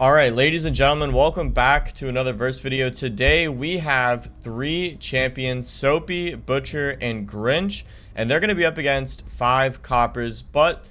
Alright, ladies and gentlemen, welcome back to another verse video. Today we have 3 champions, Soapy, Butcher, and Grinch, and they're going to be up against 5 coppers, but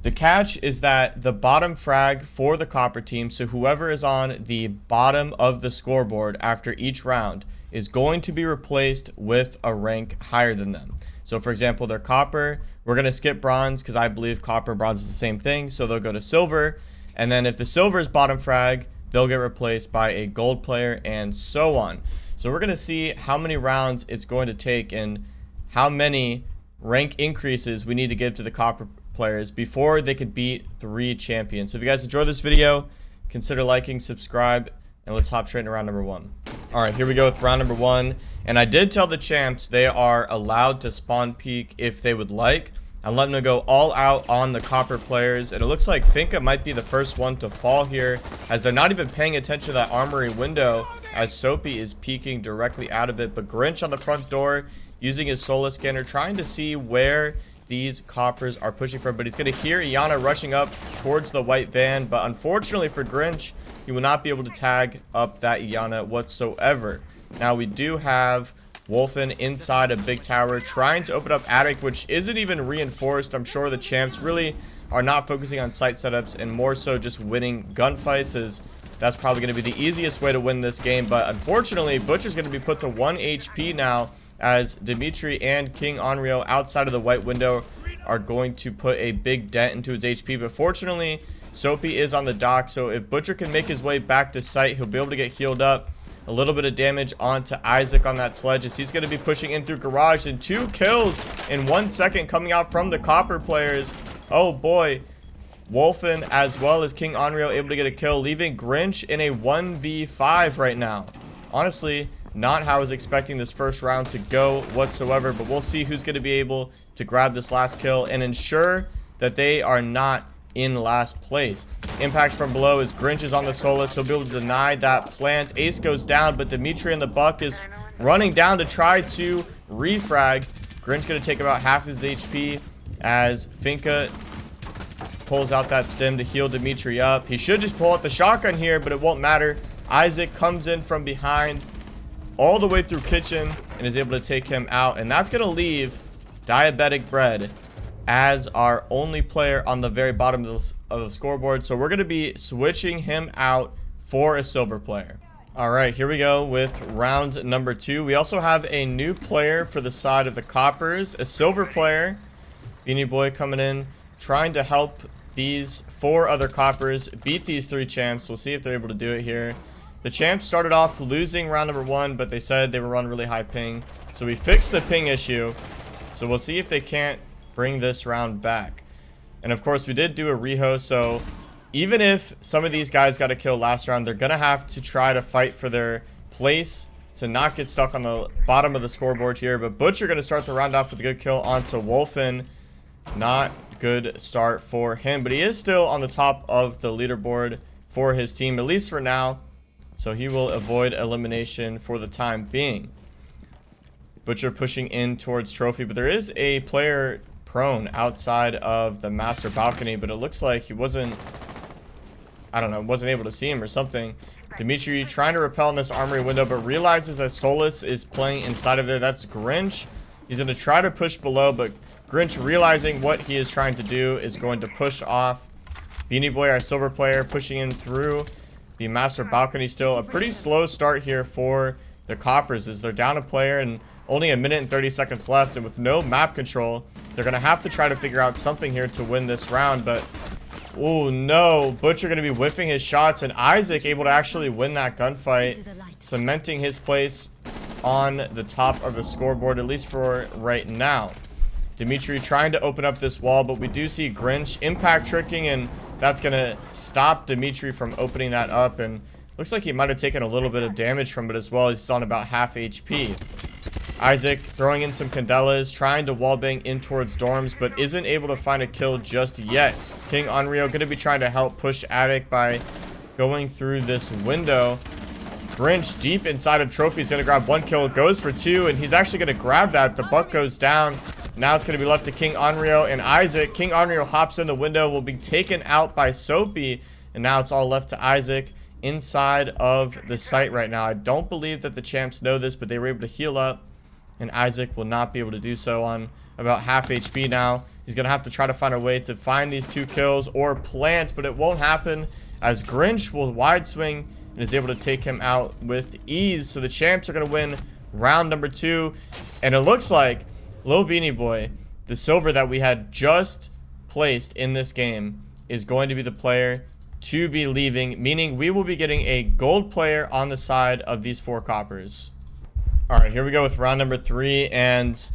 the catch is that the bottom frag for the copper team, so whoever is on the bottom of the scoreboard after each round, is going to be replaced with a rank higher than them. So for example, they're copper, we're going to skip bronze because I believe copper and bronze is the same thing, so they'll go to silver. And then if the silver is bottom frag, they'll get replaced by a gold player and so on. So we're going to see how many rounds it's going to take and how many rank increases we need to give to the copper players before they could beat 3 champions. So if you guys enjoyed this video, consider liking, subscribe, and let's hop straight into round number 1. Alright, here we go with round number 1. And I did tell the champs they are allowed to spawn peek if they would like. I'm letting them go all out on the copper players, and it looks like Finka might be the first one to fall here, as they're not even paying attention to that armory window, as Soapy is peeking directly out of it. But Grinch on the front door, using his solar scanner, trying to see where these coppers are pushing from, but he's going to hear Iana rushing up towards the white van, but unfortunately for Grinch, he will not be able to tag up that Iana whatsoever. Now we do have Wolfen inside a big tower trying to open up attic, which isn't even reinforced. I'm sure the champs really are not focusing on site setups and more so just winning gunfights, as that's probably going to be the easiest way to win this game. But unfortunately, Butcher's going to be put to 1 HP now, as Dimitri and King Onryo outside of the white window are going to put a big dent into his HP. But fortunately, Soapy is on the dock, so if Butcher can make his way back to site, he'll be able to get healed up. A little bit of damage onto Isaac on that sledge, as he's going to be pushing in through garage, and 2 kills in 1 second coming out from the copper players. Oh boy. Wolfen as well as King Onryo able to get a kill, leaving Grinch in a 1v5 right now. Honestly, not how I was expecting this first round to go whatsoever, but we'll see who's going to be able to grab this last kill and ensure that they are not in last place. Impacts from below as Grinch is on the Solus, so he'll be able to deny that plant. Ace goes down, but Dimitri and the Buck is running down to try to refrag. Grinch going to take about half his HP as Finka pulls out that stim to heal Dimitri up. He should just pull out the shotgun here, but it won't matter. Isaac comes in from behind all the way through kitchen and is able to take him out, and that's going to leave Diabetic Bread as our only player on the very bottom of the scoreboard. So we're going to be switching him out for a silver player. All right, here we go with round number 2. We also have a new player for the side of the coppers, a silver player. Beanie Boy coming in, trying to help these 4 other coppers beat these 3 champs. We'll see if they're able to do it here. The champs started off losing round number 1, but they said they were running really high ping. So we fixed the ping issue. So we'll see if they can't bring this round back. And of course we did do a rehost, so even if some of these guys got a kill last round, they're gonna have to try to fight for their place to not get stuck on the bottom of the scoreboard here. But Butcher gonna start the round off with a good kill onto Wolfen. Not good start for him, but he is still on the top of the leaderboard for his team, at least for now, so he will avoid elimination for the time being. Butcher pushing in towards trophy, but there is a player prone outside of the master balcony, but it looks like he wasn't, I don't know, wasn't able to see him or something. Dimitri trying to repel in this armory window, but realizes that Solus is playing inside of there. That's Grinch. He's going to try to push below, but Grinch, realizing what he is trying to do, is going to push off. Beanie Boy, our silver player, pushing in through the master balcony. Still a pretty slow start here for the coppers, as they're down a player and only 1 minute and 30 seconds left, and with no map control, they're going to have to try to figure out something here to win this round. But, oh no, Butcher going to be whiffing his shots, and Isaac able to actually win that gunfight, cementing his place on the top of the scoreboard, at least for right now. Dimitri trying to open up this wall, but we do see Grinch impact tricking, and that's going to stop Dimitri from opening that up, and looks like he might have taken a little bit of damage from it as well. He's on about half HP. Isaac throwing in some candelas, trying to wallbang in towards dorms, but isn't able to find a kill just yet. King Onryo going to be trying to help push attic by going through this window. Grinch deep inside of trophy is going to grab 1 kill, goes for 2, and he's actually going to grab that. The Buck goes down. Now it's going to be left to King Onryo and Isaac. King Onryo hops in the window, will be taken out by Soapy, And now it's all left to Isaac inside of the site right now. I don't believe that the champs know this, but they were able to heal up. And Isaac will not be able to do so on about half HP now. He's going to have to try to find a way to find these 2 kills or plant, but it won't happen as Grinch will wide swing and is able to take him out with ease. So the champs are going to win round number 2. And it looks like Lil Beanie Boy, the silver that we had just placed in this game, is going to be the player to be leaving, meaning we will be getting a gold player on the side of these 4 coppers. All right, here we go with round number 3, and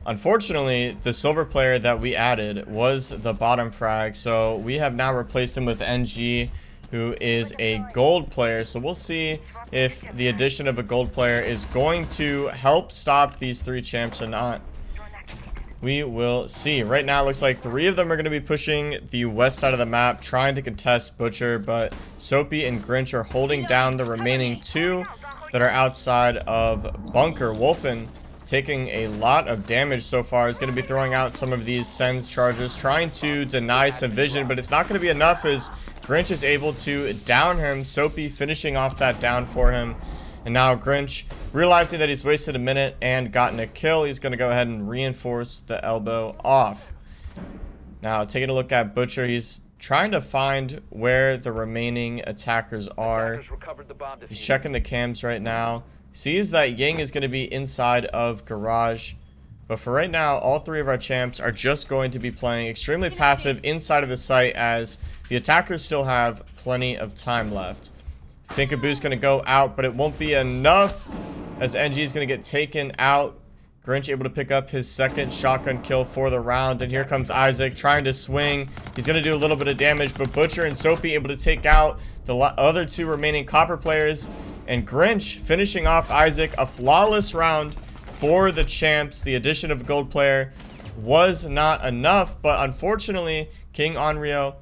unfortunately, the silver player that we added was the bottom frag, so we have now replaced him with NG, who is a gold player. So we'll see if the addition of a gold player is going to help stop these 3 champs or not. We will see. Right now, it looks like 3 of them are going to be pushing the west side of the map, trying to contest Butcher, but Soapy and Grinch are holding down the remaining 2 that are outside of Bunker. Wolfen, taking a lot of damage so far, is going to be throwing out some of these Sens charges, trying to deny some vision, but it's not going to be enough as Grinch is able to down him. Soapy finishing off that down for him. And now Grinch, realizing that he's wasted a minute and gotten a kill, he's going to go ahead and reinforce the elbow off. Now, taking a look at Butcher, he's trying to find where the remaining attackers are. He's checking the cams right now. Sees that Ying is going to be inside of Garage. But for right now, all 3 of our champs are just going to be playing extremely passive inside of the site as the attackers still have plenty of time left. Thinkaboo's going to go out, but it won't be enough as NG is going to get taken out. Grinch able to pick up his 2nd shotgun kill for the round. And here comes Isaac trying to swing. He's going to do a little bit of damage, but Butcher and Soapy able to take out the other 2 remaining copper players. And Grinch finishing off Isaac. A flawless round for the champs. The addition of a gold player was not enough, but unfortunately, King Onryo,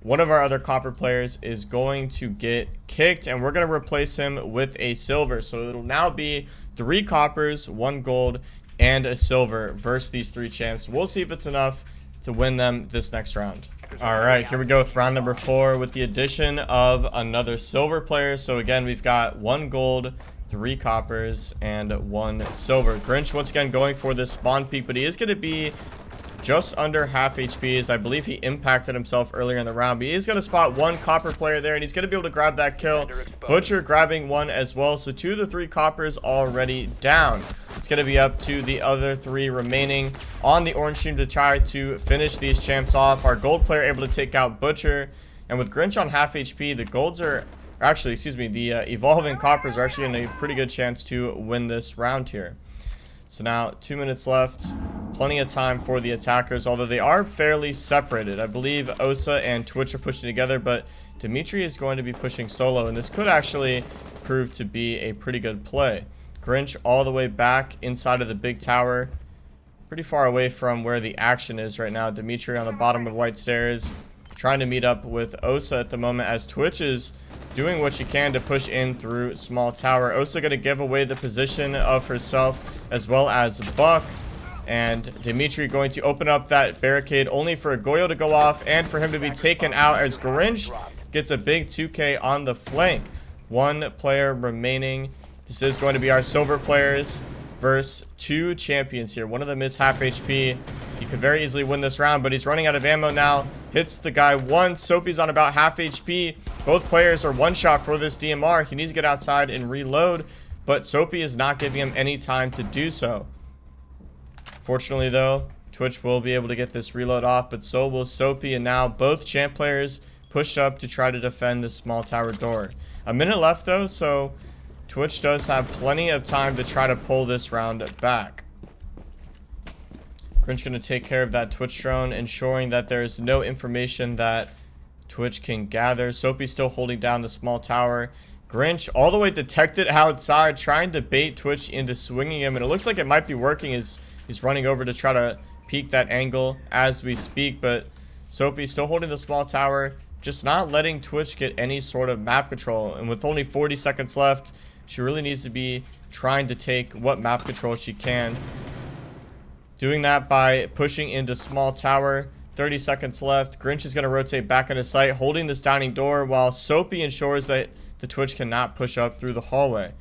one of our other copper players, is going to get kicked, and we're going to replace him with a silver. So it'll now be 3 coppers, 1 gold, and a silver versus these 3 champs. We'll see if it's enough to win them this next round. All right, here we go with round number 4 with the addition of another silver player. So again, we've got 1 gold, 3 coppers, and 1 silver. Grinch once again going for this spawn peak, but he is going to be just under half HP, as I believe he impacted himself earlier in the round. But he is going to spot 1 copper player there, and he's going to be able to grab that kill. Butcher grabbing 1 as well. So 2 of the 3 coppers already down. It's going to be up to the other 3 remaining on the orange team to try to finish these champs off. Our gold player able to take out Butcher. And with Grinch on half HP, the golds are actually, excuse me, the evolving coppers are actually in a pretty good chance to win this round here. So now 2 minutes left. Plenty of time for the attackers, although they are fairly separated. I believe Osa and Twitch are pushing together, but Dimitri is going to be pushing solo, and this could actually prove to be a pretty good play. Grinch all the way back inside of the big tower, pretty far away from where the action is right now. Dimitri on the bottom of White Stairs, trying to meet up with Osa at the moment as Twitch is doing what she can to push in through small tower. Osa going to give away the position of herself as well as Buck. And Dimitri going to open up that barricade only for Goyo to go off and for him to be taken out as Grinch gets a big 2K on the flank. 1 player remaining. This is going to be our silver players versus 2 champions here. One of them is half HP. He could very easily win this round, but he's running out of ammo now. Hits the guy once. Soapy's on about half HP. Both players are 1-shot for this DMR. He needs to get outside and reload, but Soapy is not giving him any time to do so. Fortunately, though, Twitch will be able to get this reload off, but so will Soapy, and now both champ players push up to try to defend this small tower door. A minute left, though, so Twitch does have plenty of time to try to pull this round back. Grinch going to take care of that Twitch drone, ensuring that there's no information that Twitch can gather. Soapy's still holding down the small tower. Grinch all the way detected outside, trying to bait Twitch into swinging him, and it looks like it might be working as he's running over to try to peek that angle as we speak, but Soapy still holding the small tower, just not letting Twitch get any sort of map control. And with only 40 seconds left, she really needs to be trying to take what map control she can. Doing that by pushing into small tower. 30 seconds left. Grinch is going to rotate back into sight, holding this dining door while Soapy ensures that the Twitch cannot push up through the hallway.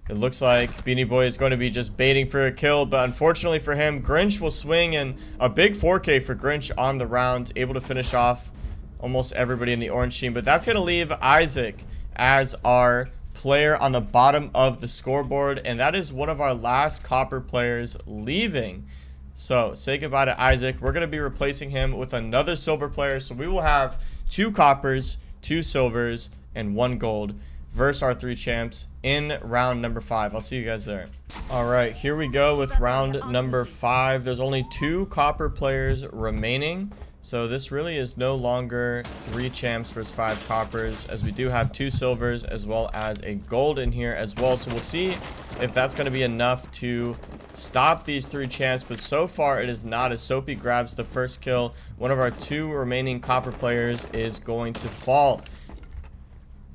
It looks like Beanie Boy is going to be just baiting for a kill, but unfortunately for him, Grinch will swing, and a big 4K for Grinch on the round, able to finish off almost everybody in the orange team. But that's going to leave Isaac as our player on the bottom of the scoreboard, and that is one of our last copper players leaving. So say goodbye to Isaac. We're going to be replacing him with another silver player, so we will have 2 coppers, 2 silvers, and 1 gold versus our 3 champs in round number 5. I'll see you guys there. All right, here we go with round number 5. There's only 2 copper players remaining, so this really is no longer 3 champs versus 5 coppers, as we do have 2 silvers as well as a gold in here as well. So we'll see if that's going to be enough to stop these 3 champs, but so far it is not, as Soapy grabs the first kill. One of our 2 remaining copper players is going to fall.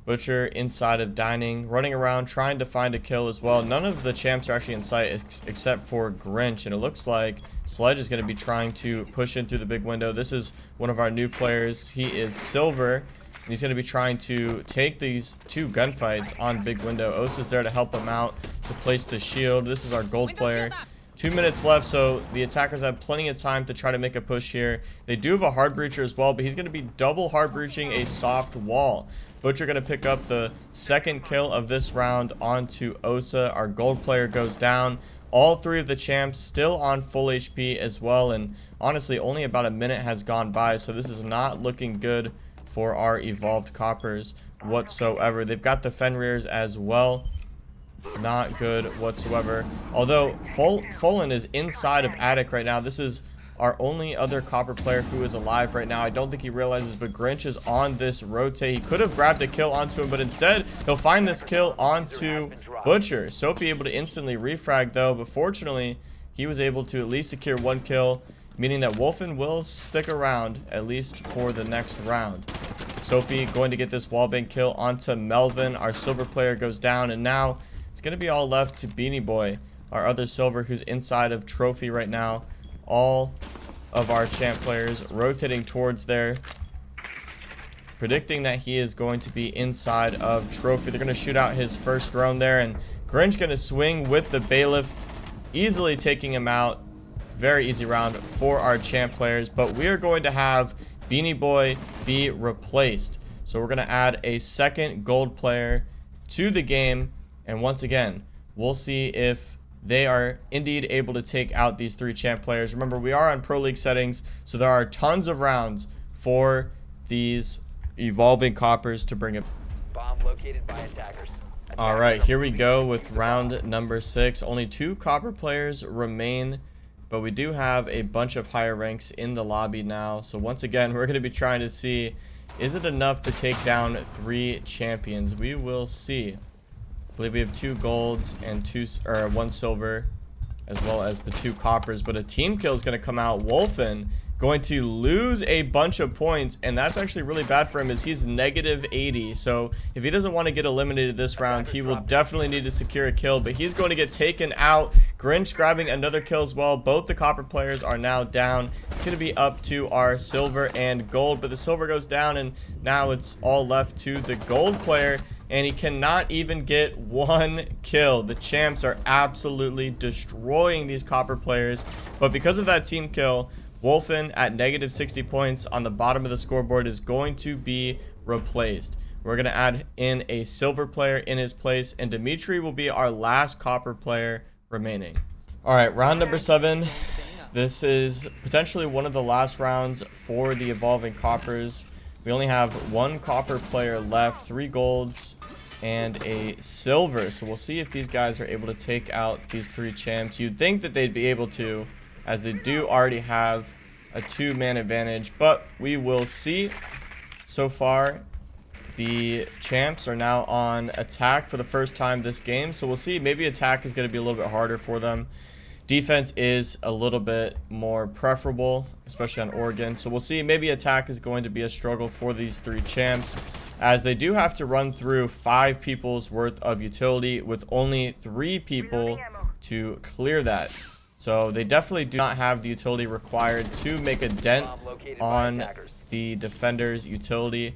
Butcher inside of dining, running around trying to find a kill as well. None of the champs are actually in sight except for Grinch, and it looks like Sledge is going to be trying to push in through the big window. This is one of our new players. He is silver, and he's going to be trying to take these 2 gunfights on big window. Osa's there to help him out to place the shield. This is our gold player. 2 minutes left, so the attackers have plenty of time to try to make a push here. They do have a hard breacher as well, but he's going to be double hard breaching a soft wall. Butcher going to pick up the 2nd kill of this round onto Osa. Our gold player goes down. All 3 of the champs still on full HP as well, and honestly only about a minute has gone by, so this is not looking good for our evolved coppers whatsoever. They've got the Fenriers as well. Not good whatsoever. Although Folan is inside of attic right now. This is our only other copper player who is alive right now. I don't think he realizes, but Grinch is on this rotate. He could have grabbed a kill onto him, but instead he'll find this kill onto Butcher. Soapy able to instantly refrag though, but fortunately he was able to at least secure 1 kill, meaning that Wolfen will stick around at least for the next round. Soapy going to get this wallbang kill onto Melvin. Our silver player goes down, and now it's going to be all left to Beanie Boy, our other silver, who's inside of trophy right now. All of our champ players rotating towards there, predicting that he is going to be inside of trophy. They're going to shoot out his first drone there, and Grinch going to swing with the bailiff, easily taking him out. Very easy round for our champ players, but we are going to have Beanie Boy be replaced. So we're going to add a 2nd gold player to the game, and once again we'll see if they are indeed able to take out these 3 champ players. Remember, we are on Pro League settings, so there are tons of rounds for these evolving coppers to bring it. Bomb located by attackers. All right, here we go with round number 6. Only 2 copper players remain, but we do have a bunch of higher ranks in the lobby now. So once again, we're going to be trying to see, is it enough to take down 3 champions? We will see. I believe we have 2 golds and 1 silver, as well as the 2 coppers, but a team kill is going to come out. Wolfen going to lose a bunch of points, and that's actually really bad for him, as he's negative 80. So if he doesn't want to get eliminated this round, he will definitely need to secure a kill, but he's going to get taken out. Grinch grabbing another kill as well. Both the copper players are now down. It's going to be up to our silver and gold, but the silver goes down, and now it's all left to the gold player, and he cannot even get 1 kill. The champs are absolutely destroying these copper players, but because of that team kill, Wolfen at negative 60 points on the bottom of the scoreboard is going to be replaced. We're going to add in a silver player in his place, and Dimitri will be our last copper player remaining. All right, round number 7. This is potentially one of the last rounds for the evolving coppers. We only have 1 copper player left, 3 golds, and a silver. So we'll see if these guys are able to take out these 3 champs. You'd think that they'd be able to, as they do already have a 2-man advantage, but we will see. So far, the champs are now on attack for the first time this game, so we'll see. Maybe attack is going to be a little bit harder for them. Defense is a little bit more preferable, especially on Oregon, so we'll see. Maybe attack is going to be a struggle for these 3 champs, as they do have to run through 5 people's worth of utility with only 3 people to clear that. So they definitely do not have the utility required to make a dent on the defender's utility.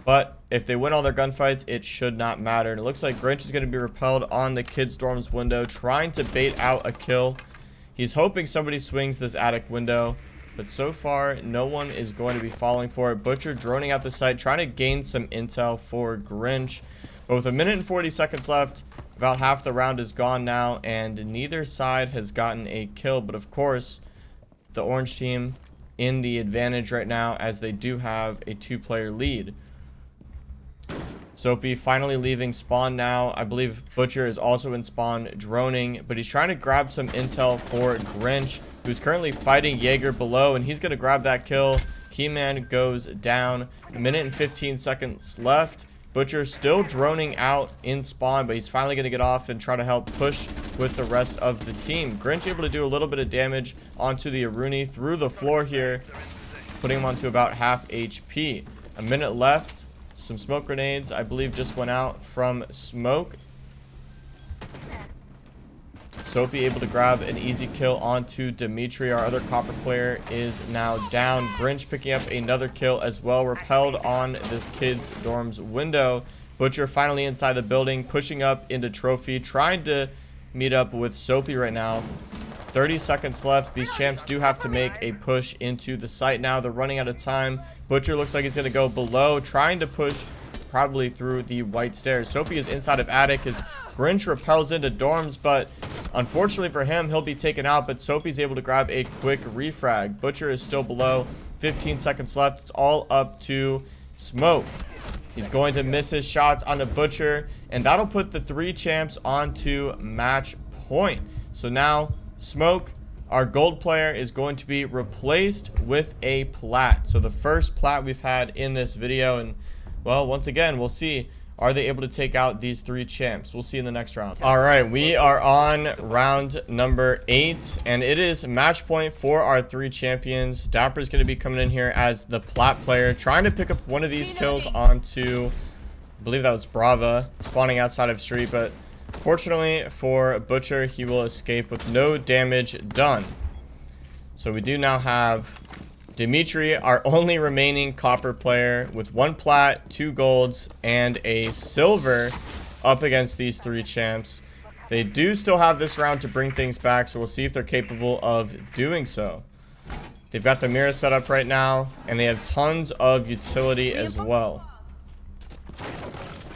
But if they win all their gunfights, it should not matter. And it looks like Grinch is going to be repelled on the kids' dorms window, trying to bait out a kill. He's hoping somebody swings this attic window, but so far, no one is going to be falling for it. Butcher droning out the site, trying to gain some intel for Grinch. But with 1 minute and 40 seconds left, about half the round is gone now, and neither side has gotten a kill. But of course, the orange team in the advantage right now, as they do have a 2-player lead. Soapy finally leaving spawn now. I believe Butcher is also in spawn droning, but he's trying to grab some intel for Grinch, who's currently fighting Jaeger below, and he's going to grab that kill. Keyman goes down. 1 minute and 15 seconds left. Butcher still droning out in spawn, but he's finally going to get off and try to help push with the rest of the team. Grinch able to do a little bit of damage onto the Aruni through the floor here, putting him onto about half HP. 1 minute left. Some smoke grenades, I believe, just went out from smoke. Soapy able to grab an easy kill onto Dimitri. Our other copper player is now down. Grinch picking up another kill as well, repelled on this kid's dorm's window. Butcher finally inside the building, pushing up into trophy, trying to meet up with Soapy right now. 30 seconds left. These champs do have to make a push into the site now. They're running out of time. Butcher looks like he's going to go below, trying to push probably through the white stairs. Soapy is inside of attic as Grinch repels into dorms, but unfortunately for him, he'll be taken out. But Soapy's able to grab a quick refrag. Butcher is still below. 15 seconds left. It's all up to Smoke. He's going to miss his shots on the Butcher, and that'll put the 3 champs onto match point. So now Smoke, our gold player, is going to be replaced with a plat. So the first plat we've had in this video, and well, once again, we'll see, are they able to take out these 3 champs? We'll see in the next round. All right, we are on round number 8, and it is match point for our 3 champions. Dapper's going to be coming in here as the plat player, trying to pick up one of these kills onto, I believe that was Brava, spawning outside of street, but fortunately for Butcher, he will escape with no damage done. So we do now have Dimitri, our only remaining copper player, with 1 plat, 2 golds, and a silver up against these 3 champs. They do still have this round to bring things back, so we'll see if they're capable of doing so. They've got the mirror set up right now, and they have tons of utility as well.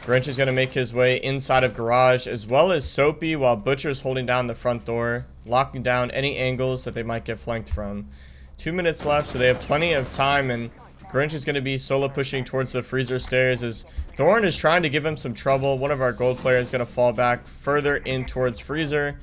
Grinch is going to make his way inside of garage, as well as Soapy, while Butcher's holding down the front door, locking down any angles that they might get flanked from. 2 minutes left, so they have plenty of time, and Grinch is going to be solo pushing towards the freezer stairs as Thorn is trying to give him some trouble. One of our gold players is going to fall back further in towards freezer,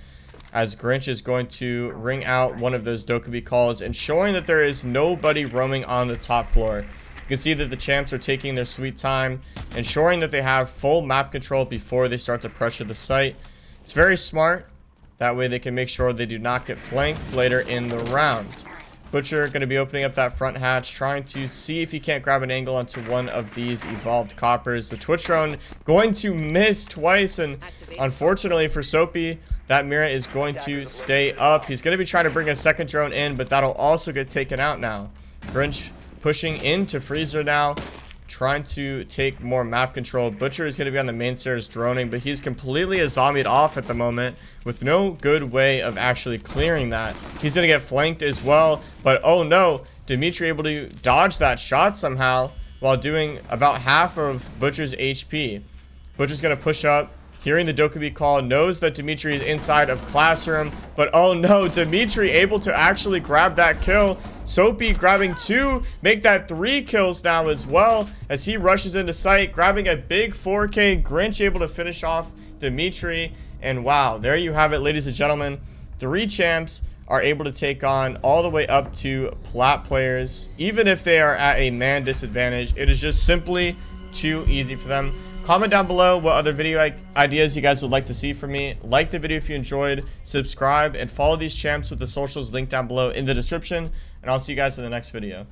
as Grinch is going to ring out one of those Dokubi calls, ensuring that there is nobody roaming on the top floor. You can see that the champs are taking their sweet time, ensuring that they have full map control before they start to pressure the site. It's very smart. That way they can make sure they do not get flanked later in the round. Butcher going to be opening up that front hatch, trying to see if he can't grab an angle onto one of these evolved coppers. The Twitch drone going to miss twice, and unfortunately for Soapy, that mirror is going to stay up. He's going to be trying to bring a second drone in, but that'll also get taken out now. Grinch pushing into freezer now, trying to take more map control. Butcher is going to be on the main stairs droning, but he's completely zombied off at the moment with no good way of actually clearing that. He's going to get flanked as well, but oh no, Dimitri able to dodge that shot somehow while doing about half of Butcher's HP. Butcher's going to push up, hearing the Dokubi call, knows that Dimitri is inside of classroom, but oh no, Dimitri able to actually grab that kill. Soapy grabbing 2, make that 3 kills now as well as he rushes into sight, grabbing a big 4K. Grinch able to finish off Dimitri, and wow, there you have it, ladies and gentlemen. 3 champs are able to take on all the way up to plat players. Even if they are at a man disadvantage, it is just simply too easy for them. Comment down below what other video ideas you guys would like to see from me. Like the video if you enjoyed, subscribe, and follow these champs with the socials linked down below in the description. And I'll see you guys in the next video.